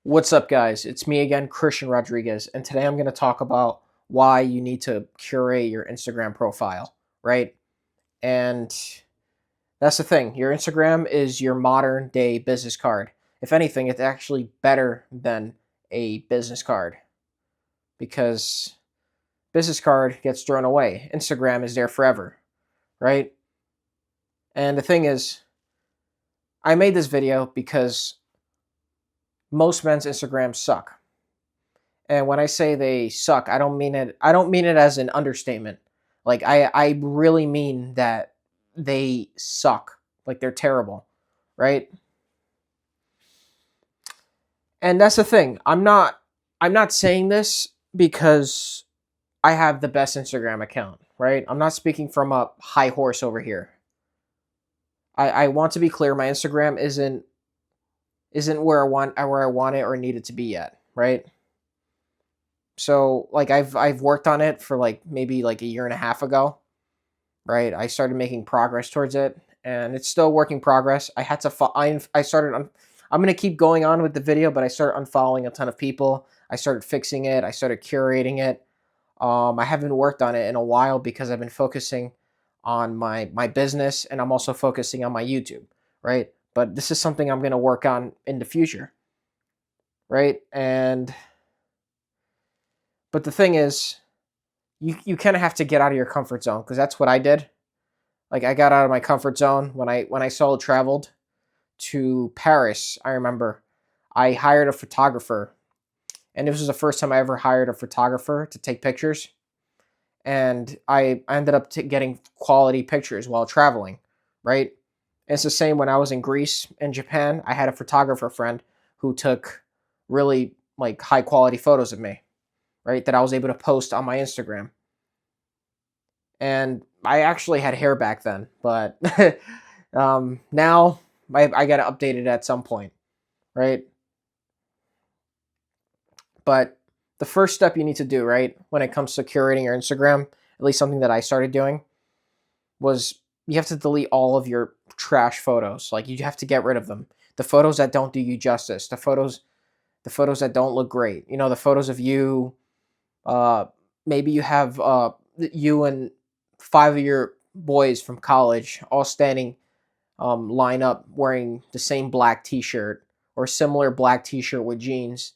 What's up, guys? It's me again, Christian Rodriguez, and today I'm going to talk about why you need to curate your Instagram profile, right? And that's the thing. Your Instagram is your modern day business card. If anything, it's actually better than a business card because business card gets thrown away. Instagram is there forever, right? And the thing is, I made this video because most men's Instagrams suck. And when I say they suck, I don't mean it as an understatement. Like I really mean that they suck. Like they're terrible, right? And that's the thing. I'm not saying this because I have the best Instagram account, right? I'm not speaking from a high horse over here. I want to be clear, my Instagram isn't where I want it or need it to be yet, right? So like I've worked on it for like maybe like a year and a half ago, right? I started making progress towards it, and it's still working progress. I had to I started I'm gonna keep going on with the video, but I started unfollowing a ton of people. I started fixing it. I started curating it. I haven't worked on it in a while because I've been focusing on my business, and I'm also focusing on my YouTube, right? But this is something I'm gonna work on in the future, right? And but the thing is, you kind of have to get out of your comfort zone because that's what I did. Like I got out of my comfort zone when I solo traveled to Paris. I remember I hired a photographer, and this was the first time I ever hired a photographer to take pictures. And I ended up getting quality pictures while traveling, right? And it's the same when I was in Greece and Japan. I had a photographer friend who took really like high quality photos of me, right? That I was able to post on my Instagram. And I actually had hair back then, but now I got to update it at some point, right? But the first step you need to do, right, when it comes to curating your Instagram, at least something that I started doing, was you have to delete all of your trash photos. Like you have to get rid of them. The photos that don't do you justice, the photos that don't look great. You know, the photos of you. Uh, Maybe you have you and five of your boys from college all standing line up wearing the same black T-shirt or similar black T-shirt with jeans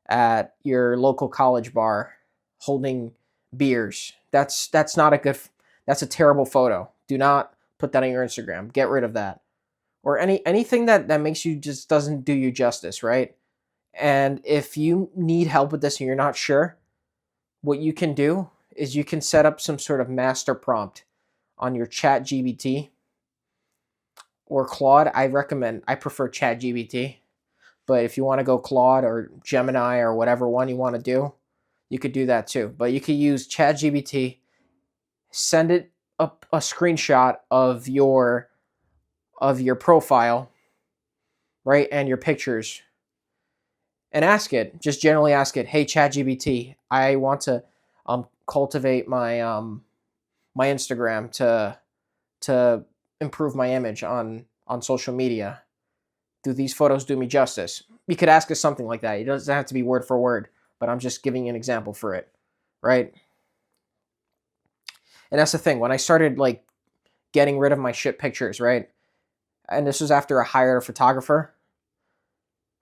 at your local college bar, holding beers. That's not a good. That's a terrible photo. Do not put that on your Instagram. Get rid of that. Or anything that makes you just doesn't do you justice, right? And if you need help with this and you're not sure, what you can do is you can set up some sort of master prompt on your chat GBT or Claude. I prefer chat GBT, but if you want to go Claude or Gemini or whatever one you want to do, you could do that too. But you could use chat GBT, send it a screenshot of your profile, right, and your pictures, and ask it, just generally ask it, hey chat GBT, I want to cultivate my Instagram to improve my image on social media. Do these photos do me justice? You could ask us something like that. It doesn't have to be word for word, but I'm just giving you an example for it, right? And that's the thing. When I started like getting rid of my shit pictures, right? And this was after I hired a photographer,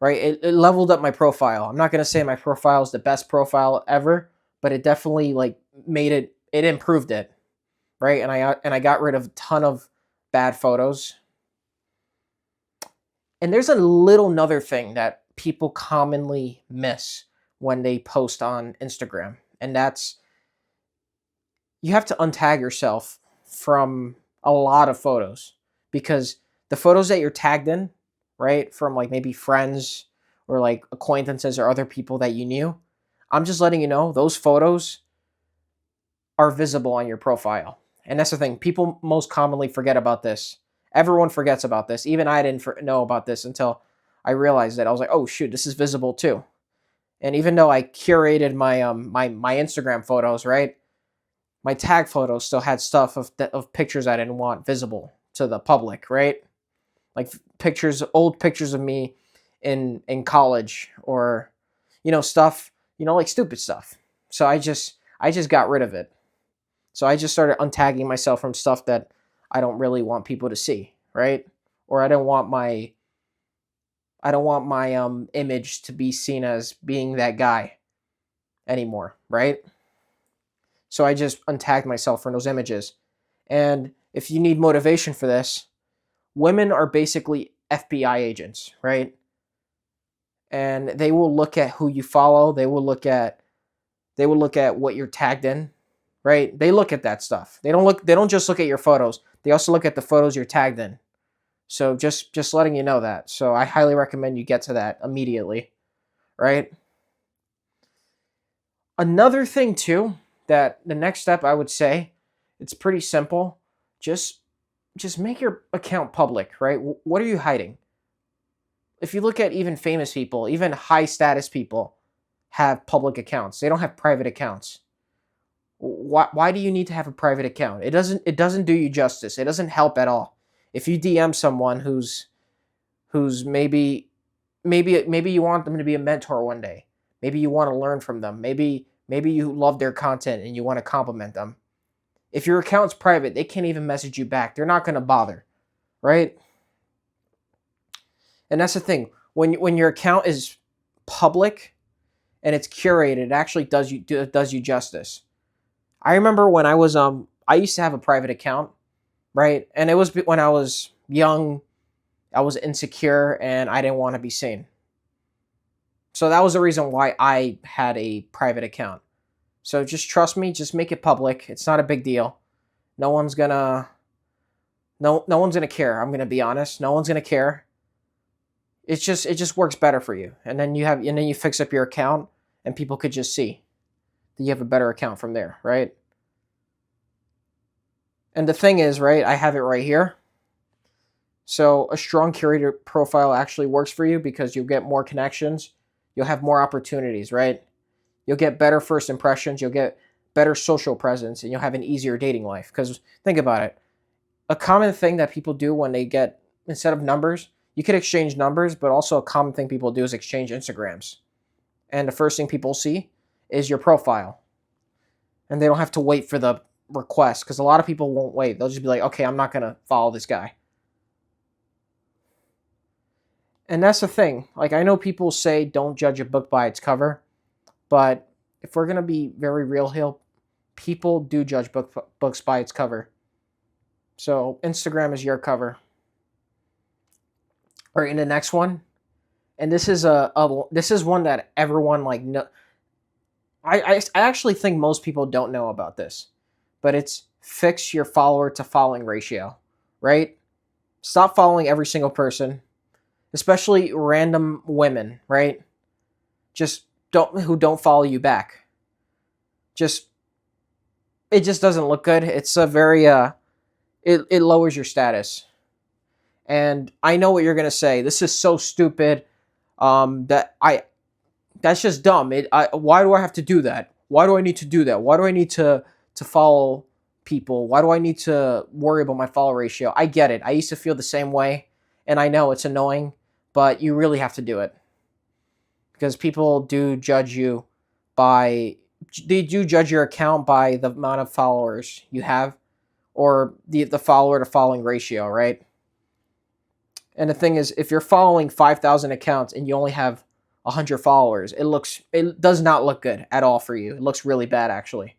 right? It leveled up my profile. I'm not gonna say my profile is the best profile ever, but it definitely like it improved it, right? And I got rid of a ton of bad photos. And there's a little another thing that people commonly miss when they post on Instagram, and that's you have to untag yourself from a lot of photos because the photos that you're tagged in, right, from like maybe friends or like acquaintances or other people that you knew, I'm just letting you know those photos are visible on your profile. And that's the thing. People most commonly forget about this. Everyone forgets about this. Even I didn't know about this until I realized that. I was like, oh shoot, this is visible too. And even though I curated my Instagram photos, right, my tag photos still had stuff of pictures I didn't want visible to the public, right? Like pictures, old pictures of me in college, or stuff, like stupid stuff. So I just got rid of it. So I just started untagging myself from stuff that I don't really want people to see, right? Or I don't want my image to be seen as being that guy anymore, right? So I just untagged myself from those images. And if you need motivation for this, women are basically FBI agents, right? And they will look at who you follow. They will look at what you're tagged in, right? They look at that stuff. They don't just look at your photos. They also look at the photos you're tagged in. So just letting you know that. So I highly recommend you get to that immediately, right? Another thing too, that the next step I would say, it's pretty simple. Just just make your account public, right? What are you hiding? If you look at even famous people, even high status people have public accounts. They don't have private accounts. Why do you need to have a private account? It doesn't do you justice. It doesn't help at all. If you DM someone who's maybe you want them to be a mentor one day. Maybe you want to learn from them. Maybe you love their content and you want to compliment them. If your account's private, they can't even message you back. They're not going to bother, right? And that's the thing. When your account is public and it's curated, it actually does you justice. I remember when I used to have a private account, right? And it was when I was young, I was insecure and I didn't want to be seen. So that was the reason why I had a private account. So just trust me, just make it public. It's not a big deal. No one's gonna no one's gonna care. I'm gonna be honest. No one's gonna care. It just works better for you. And then you fix up your account and people could just see that you have a better account from there, right? And the thing is, right, I have it right here. So a strong curator profile actually works for you because you'll get more connections, you'll have more opportunities, right? You'll get better first impressions, you'll get better social presence, and you'll have an easier dating life. Because think about it. A common thing that people do when they get, instead of numbers, you could exchange numbers, but also a common thing people do is exchange Instagrams. And the first thing people see is your profile. And they don't have to wait for the request because a lot of people won't wait. They'll just be like, okay, I'm not going to follow this guy. And that's the thing. Like, I know people say don't judge a book by its cover, but if we're going to be very real here, people do judge books by its cover. So Instagram is your cover. All right, in the next one, and this is this is one that everyone like I actually think most people don't know about this, but it's fix your follower to following ratio, right? Stop following every single person, especially random women, right? Just don't follow you back. Just it just doesn't look good. It's a very it lowers your status. And I know what you're gonna say. This is so stupid. That's just dumb. Why do I have to do that? Why do I need to do that? Why do I need to follow people? Why do I need to worry about my follow ratio? I get it. I used to feel the same way, and I know it's annoying, but you really have to do it because people do judge you by they do judge your account by the amount of followers you have or the follower to following ratio, right? And the thing is, if you're following 5,000 accounts and you only have 100 followers, it does not look good at all for you. It looks really bad actually,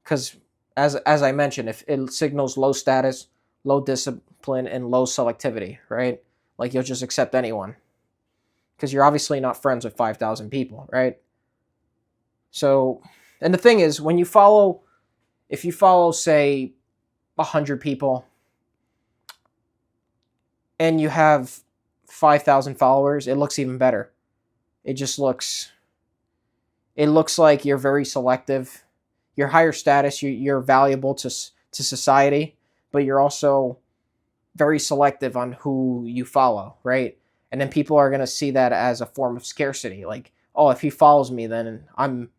because as I mentioned, if it signals low status, low discipline, and low selectivity, right? Like you'll just accept anyone because you're obviously not friends with 5,000 people, right? So, and the thing is, if you follow, say, 100 people and you have 5,000 followers, it looks even better. It looks like you're very selective. You're higher status, you're valuable to society, but you're also very selective on who you follow, right? And then people are going to see that as a form of scarcity. Like, oh, if he follows me, then I'm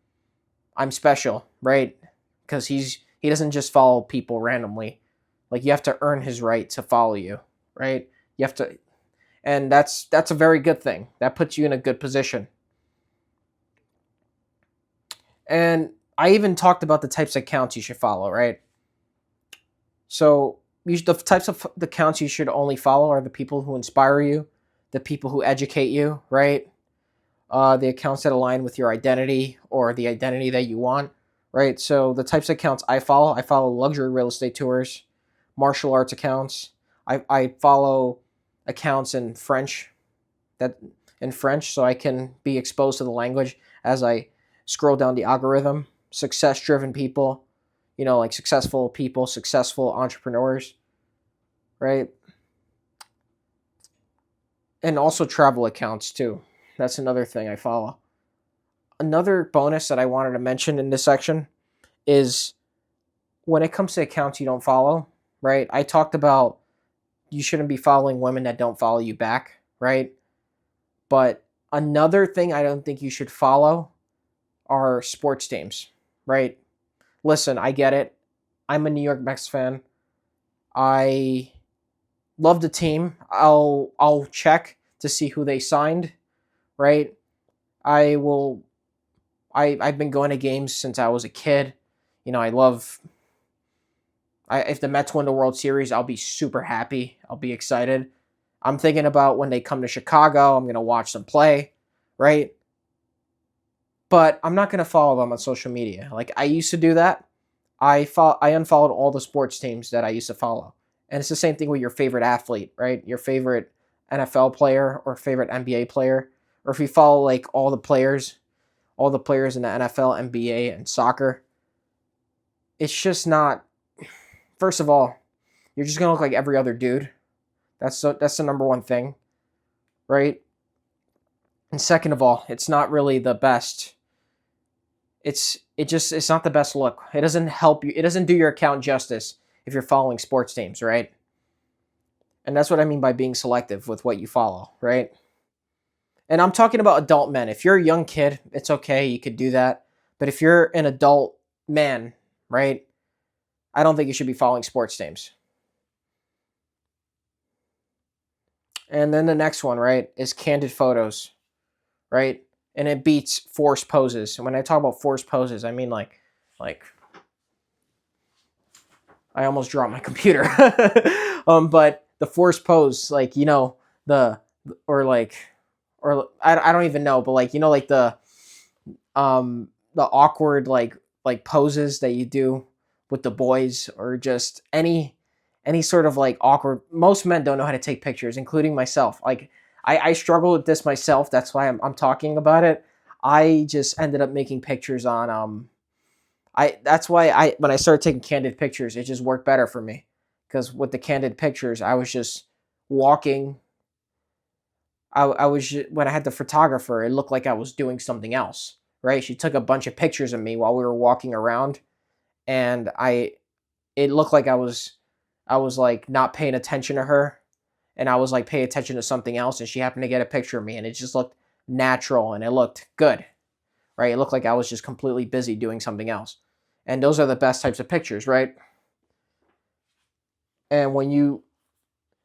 special, right? Because he doesn't just follow people randomly. Like you have to earn his right to follow you, right? You have to, And that's a very good thing. That puts you in a good position. And I even talked about the types of accounts you should follow, right? So the types of the accounts you should only follow are the people who inspire you, the people who educate you, right? The accounts that align with your identity or the identity that you want, right? So the types of accounts I follow luxury real estate tours, martial arts accounts. I follow accounts that in French, so I can be exposed to the language as I scroll down the algorithm. Success driven people, like successful people, successful entrepreneurs, right? And also travel accounts too. That's another thing I follow. Another bonus that I wanted to mention in this section is when it comes to accounts you don't follow, right? I talked about you shouldn't be following women that don't follow you back, right? But another thing I don't think you should follow are sports teams, right? Listen, I get it. I'm a New York Mets fan. I love the team. I'll check to see who they signed, right? I will I've been going to games since I was a kid. I love if the Mets win the World Series, I'll be super happy. I'll be excited. I'm thinking about when they come to Chicago, I'm going to watch them play, right? But I'm not going to follow them on social media. Like I used to do that. I unfollowed all the sports teams that I used to follow. And it's the same thing with your favorite athlete, right? Your favorite NFL player or favorite NBA player, or if you follow like all the players in the NFL, NBA, and soccer, it's just not. First of all, you're just gonna look like every other dude. That's the number one thing, right? And second of all, it's not really the best. It's not the best look. It doesn't help you. It doesn't do your account justice if you're following sports teams, right? And that's what I mean by being selective with what you follow, right? And I'm talking about adult men. If you're a young kid, it's okay. You could do that. But if you're an adult man, right? I don't think you should be following sports teams. And then the next one, right, is candid photos, right? And it beats forced poses. And when I talk about forced poses, I mean like I almost dropped my computer. But the forced pose, like the or like or I don't even know, but like the awkward like poses that you do with the boys, or just any sort of like awkward. Most men don't know how to take pictures, including myself. Like I struggle with this myself. That's why I'm talking about it. I just ended up making pictures on I that's why I when I started taking candid pictures, it just worked better for me. Because with the candid pictures, I was just walking. I was when I had the photographer, it looked like I was doing something else. Right? She took a bunch of pictures of me while we were walking around, and it looked like I was like not paying attention to her, and I was like paying attention to something else, and she happened to get a picture of me, and it just looked natural and it looked good. Right? It looked like I was just completely busy doing something else. And those are the best types of pictures, right? And when you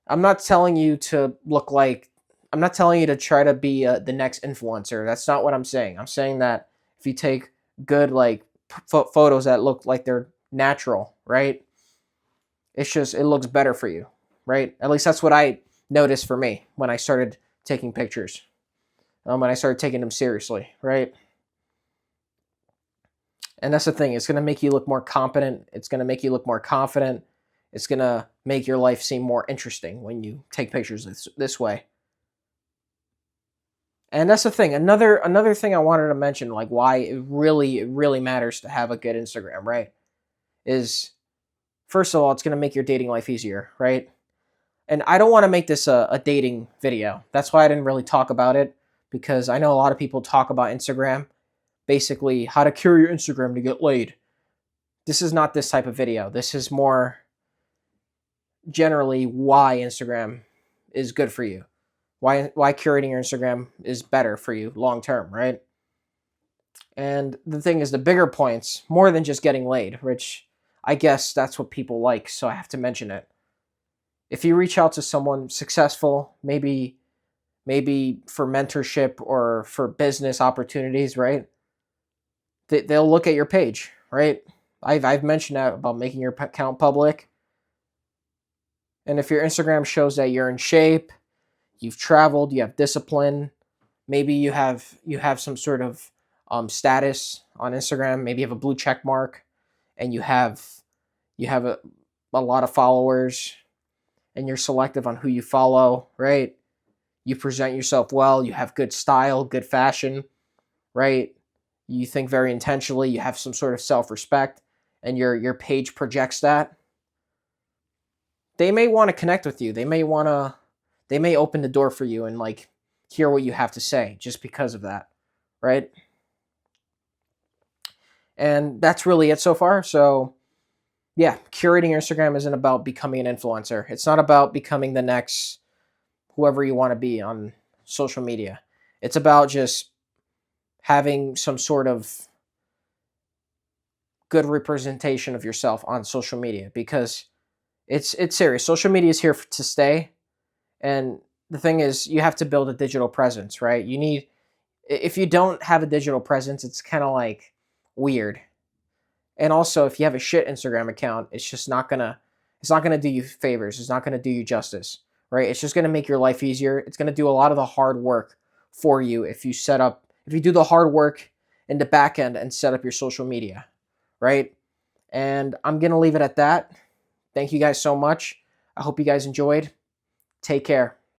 I'm not telling you to look like I'm not telling you to try to be the next influencer. That's not what I'm saying. I'm saying that if you take good like photos that look like they're natural, right? It looks better for you, right? At least that's what I noticed for me when I started taking pictures. When I started taking them seriously, right? And that's the thing. It's going to make you look more competent. It's going to make you look more confident. It's going to make your life seem more interesting when you take pictures this way. And that's the thing. Another thing I wanted to mention, like why it really matters to have a good Instagram, right? Is first of all, it's going to make your dating life easier, right? And I don't want to make this a dating video. That's why I didn't really talk about it, because I know a lot of people talk about Instagram, basically how to cure your Instagram to get laid. This is not this type of video. This is more generally why Instagram is good for you. Why curating your Instagram is better for you long term, right? And the thing is, the bigger points, more than just getting laid, which I guess that's what people like, so I have to mention it. If you reach out to someone successful, maybe maybe for mentorship or for business opportunities, right? They'll look at your page, right? I've mentioned that about making your account public. And if your Instagram shows that you're in shape, you've traveled, you have discipline, maybe you have some sort of status on Instagram, maybe you have a blue check mark, and you have a lot of followers, and you're selective on who you follow, right? You present yourself well, you have good style, good fashion, right? You think very intentionally, you have some sort of self-respect, and your page projects that. They may want to connect with you. They may open the door for you and like hear what you have to say just because of that, right? And that's really it so far. So, yeah, curating your Instagram isn't about becoming an influencer. It's not about becoming the next whoever you want to be on social media. It's about just having some sort of good representation of yourself on social media because it's serious. Social media is here to stay, and the thing is, you have to build a digital presence, right? If you don't have a digital presence, it's kind of like weird. And also, if you have a shit Instagram account, it's not gonna do you favors. It's not gonna do you justice, right? It's just gonna make your life easier. It's gonna do a lot of the hard work for you if you do the hard work in the back end and set up your social media, right? And I'm gonna leave it at that. Thank you guys so much. I hope you guys enjoyed. Take care.